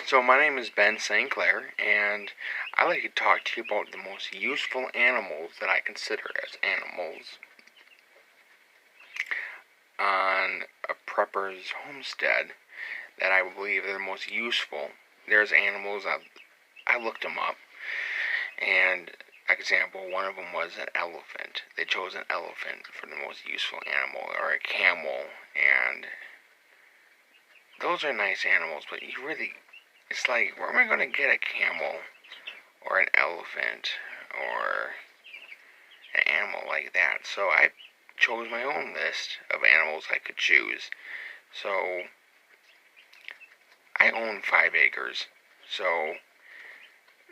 So my name is Ben St. Clair, and I'd like to talk to you about the most useful animals that I consider as animals on a prepper's homestead that I believe are the most useful. There's animals, I looked them up, and example, one of them was an elephant. They chose an elephant for the most useful animal, or a camel, and those are nice animals, but it's like, where am I going to get a camel, or an elephant, or an animal like that? So I chose my own list of animals I could choose. So I own 5 acres, so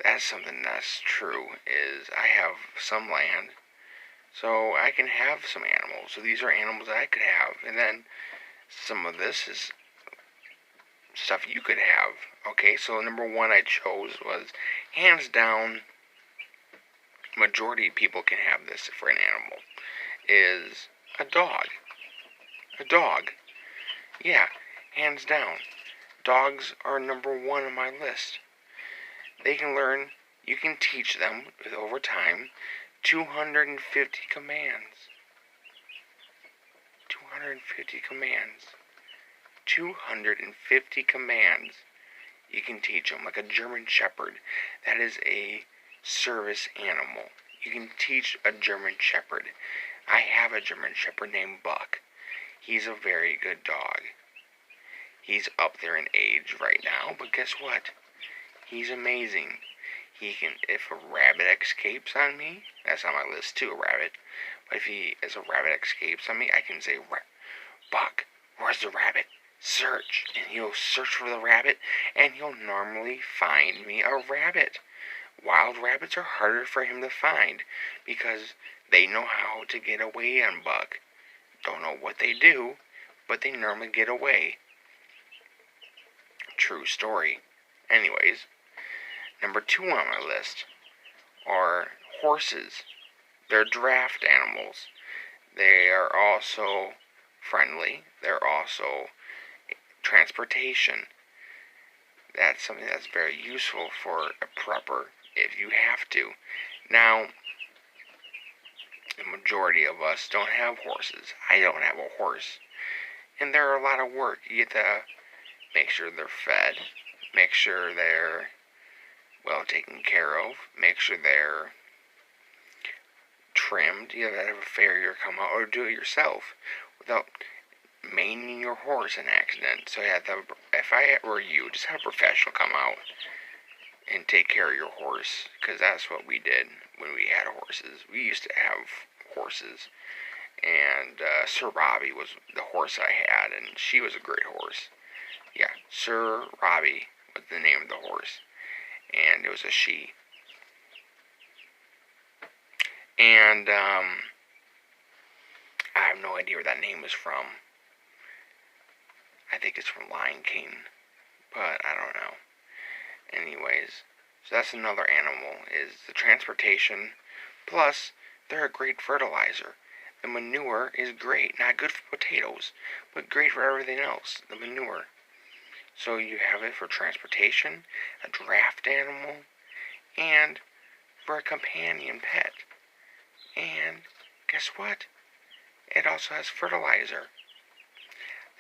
that's something that's true, is I have some land, so I can have some animals. So these are animals that I could have, and then some of this is stuff you could have. Okay, so number one I chose was, hands down, majority of people can have this for an animal, is a dog. A dog. Yeah, hands down. Dogs are number one on my list. They can learn, you can teach them, over time, 250 commands. 250 commands. 250 commands. You can teach them, like a German Shepherd. That is a service animal. You can teach a German Shepherd. I have a German Shepherd named Buck. He's a very good dog. He's up there in age right now, but guess what? He's amazing. He can, if a rabbit escapes on me, that's on my list too, a rabbit. But if a rabbit escapes on me, I can say, Buck, where's the rabbit? Search. And he'll search for the rabbit, and he'll normally find me a rabbit. Wild rabbits are harder for him to find, because they know how to get away on Buck. Don't know what they do, but they normally get away. True story. Anyways, number 2 on my list are horses. They're draft animals. They are also friendly. They're also transportation. That's something that's very useful for a prepper if you have to. Now, the majority of us don't have horses. I don't have a horse. And they're a lot of work. You get to make sure they're fed, make sure they're well taken care of, make sure they're trimmed. You have to have a farrier come out, or do it yourself without maiming your horse in accident. So you have to have, if I were you, just have a professional come out and take care of your horse, because that's what we did when we had horses. We used to have horses, and Sir Robbie was the horse I had, and she was a great horse. Yeah, Sir Robbie was the name of the horse, and it was a she. And I have no idea where that name is from. I think it's from Lion King, but I don't know. Anyways, so that's another animal, is the transportation. Plus, they're a great fertilizer. The manure is great. Not good for potatoes, but great for everything else, the manure. So you have it for transportation, a draft animal, and for a companion pet. And guess what? It also has fertilizer.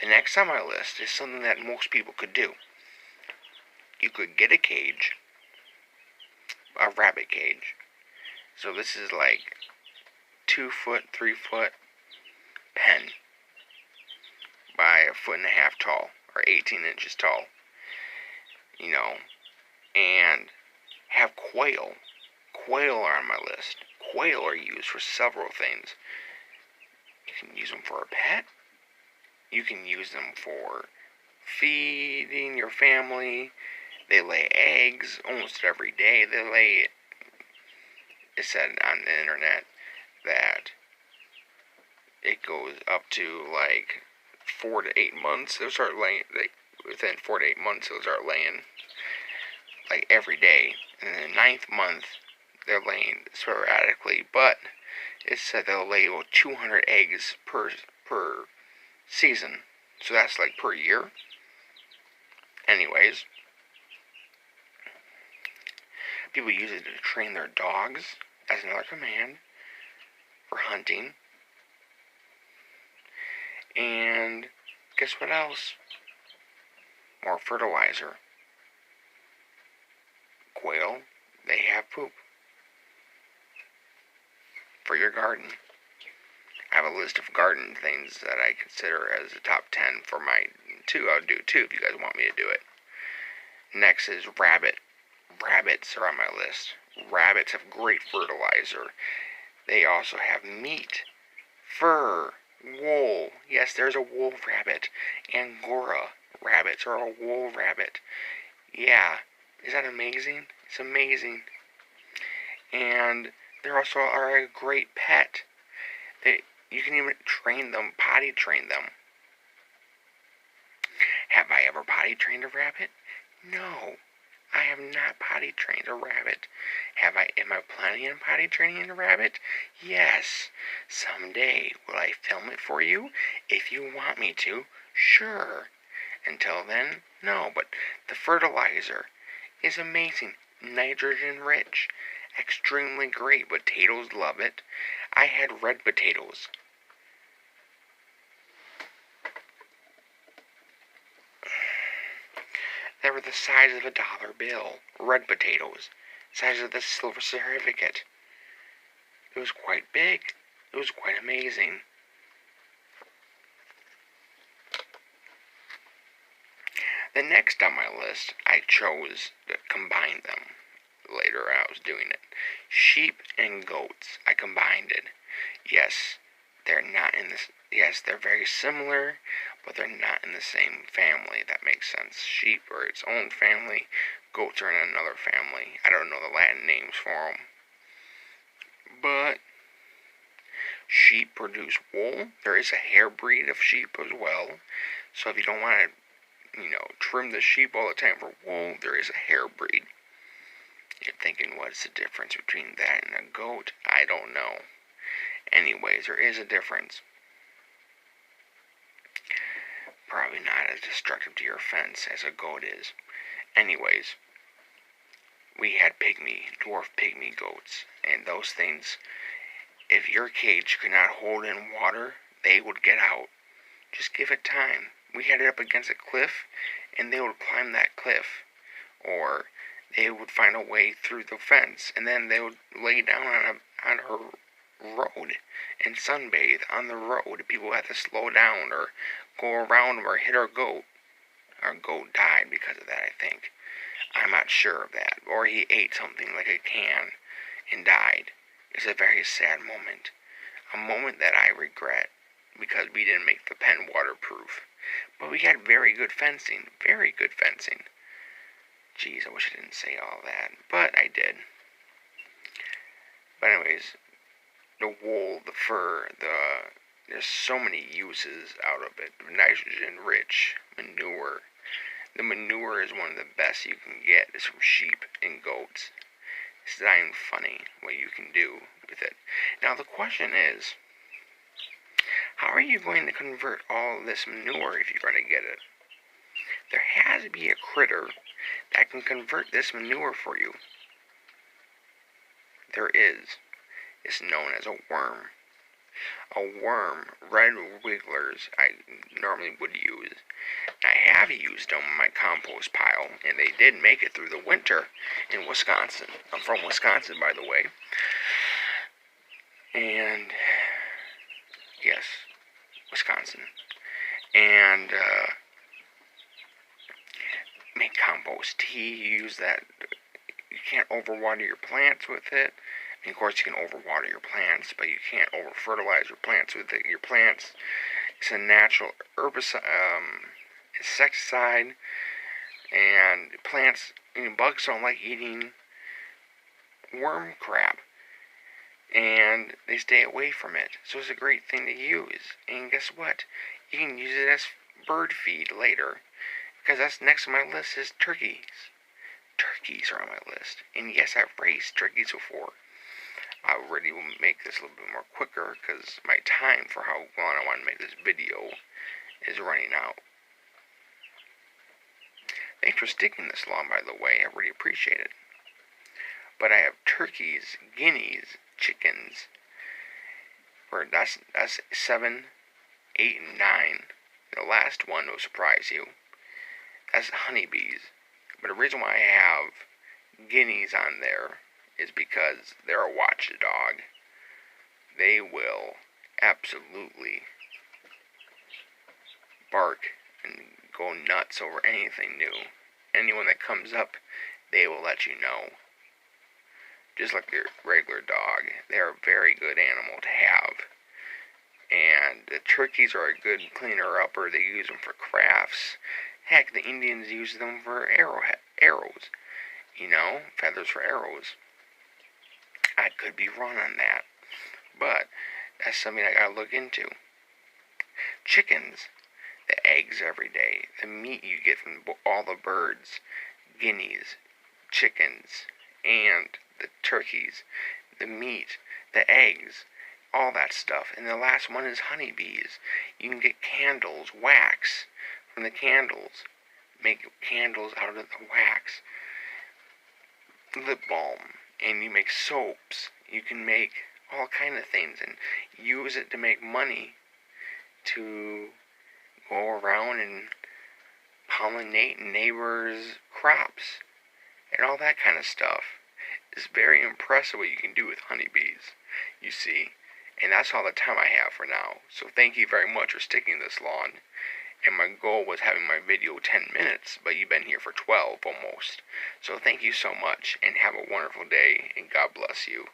The next on my list is something that most people could do. You could get a cage, a rabbit cage. So this is like 2 foot, 3 foot pen by a 1.5 feet tall, or 18 inches tall. You know, and have quail. Quail are on my list. Quail are used for several things. You can use them for a pet. You can use them for feeding your family. They lay eggs almost every day. It said on the internet that it goes up to like 4 to 8 months. They'll start laying, within 4 to 8 months, they'll start laying like every day. And in the 9th month, they're laying sporadically, but it said they'll lay about 200 eggs per season. So that's like per year. Anyways, People use it to train their dogs as another command for hunting. And guess what else? More fertilizer. Quail, they have poop for your garden. I have a list of garden things that I consider as a top 10 for my 2. I'll do 2 if you guys want me to do it. Next is rabbit. Rabbits are on my list. Rabbits have great fertilizer. They also have meat, fur, wool. Yes, there's a wool rabbit. Angora rabbits are a wool rabbit. Yeah, is that amazing? It's amazing. And they also are a great pet. You can even train them, potty train them. Have I ever potty trained a rabbit? No, I have not potty trained a rabbit. Am I planning on potty training a rabbit? Yes. Someday, will I film it for you? If you want me to, sure. Until then, no, but the fertilizer is amazing. Nitrogen rich. Extremely great. Potatoes love it. I had red potatoes. They were the size of a dollar bill. Red potatoes. Size of the silver certificate. It was quite big. It was quite amazing. The next on my list, I chose to combine them. Later I was doing it. Sheep and goats. I combined it. Yes, they're not in this. Yes, they're very similar, but they're not in the same family. That makes sense. Sheep are its own family. Goats are in another family. I don't know the Latin names for them. But sheep produce wool. There is a hair breed of sheep as well. So if you don't want to, trim the sheep all the time for wool, there is a hair breed. You're thinking, what's the difference between that and a goat? I don't know. Anyways, there is a difference. Probably not as destructive to your fence as a goat is. Anyways, we had dwarf pygmy goats, and those things, if your cage could not hold in water, they would get out. Just give it time. We had it up against a cliff, and they would climb that cliff. Or they would find a way through the fence, and then they would lay down on her road and sunbathe on the road. People had to slow down or go around or hit our goat. Our goat died because of that, I think. I'm not sure of that. Or he ate something like a can and died. It's a very sad moment. A moment that I regret because we didn't make the pen waterproof. But we had very good fencing. Very good fencing. Jeez, I wish I didn't say all that. But I did. But anyways, the wool, the fur, there's so many uses out of it. Nitrogen-rich manure. The manure is one of the best you can get. It's from sheep and goats. It's not even funny what you can do with it. Now the question is, how are you going to convert all of this manure if you're going to get it? There has to be a critter that can convert this manure for you. There is. It's known as a worm. A worm, red wigglers, I normally would use. I have used them in my compost pile, and they did make it through the winter in Wisconsin. I'm from Wisconsin, by the way. And, yes, Wisconsin. And, make compost tea, use that. You can't overwater your plants with it. And of course, you can overwater your plants, but you can't over-fertilize your plants with it. Your plants, it's a natural herbicide, insecticide, and plants, bugs don't like eating worm crap, and they stay away from it. So it's a great thing to use. And guess what? You can use it as bird feed later, because that's next on my list is turkeys. Turkeys are on my list, and yes, I've raised turkeys before. I already will make this a little bit more quicker because my time for how long I want to make this video is running out. Thanks for sticking this long, by the way. I really appreciate it. But I have turkeys, guineas, chickens. Or that's 7, 8, and 9. The last one will surprise you. That's honeybees. But the reason why I have guineas on there is because they're a watchdog. They will absolutely bark and go nuts over anything new. Anyone that comes up, they will let you know. Just like your regular dog, they're a very good animal to have. And the turkeys are a good cleaner-upper. They use them for crafts. Heck, the Indians use them for arrows. You know, feathers for arrows. I could be wrong on that, but that's something I gotta look into. Chickens, the eggs every day, the meat you get from all the birds, guineas, chickens, and the turkeys, the meat, the eggs, all that stuff. And the last one is honeybees. You can get candles, wax from the candles. Make candles out of the wax. Lip balm. And you make soaps. You can make all kind of things and use it to make money to go around and pollinate neighbors' crops and all that kind of stuff. It's very impressive what you can do with honeybees, you see. And that's all the time I have for now. So thank you very much for sticking this long. And my goal was having my video 10 minutes, but you've been here for 12 almost. So thank you so much, and have a wonderful day, and God bless you.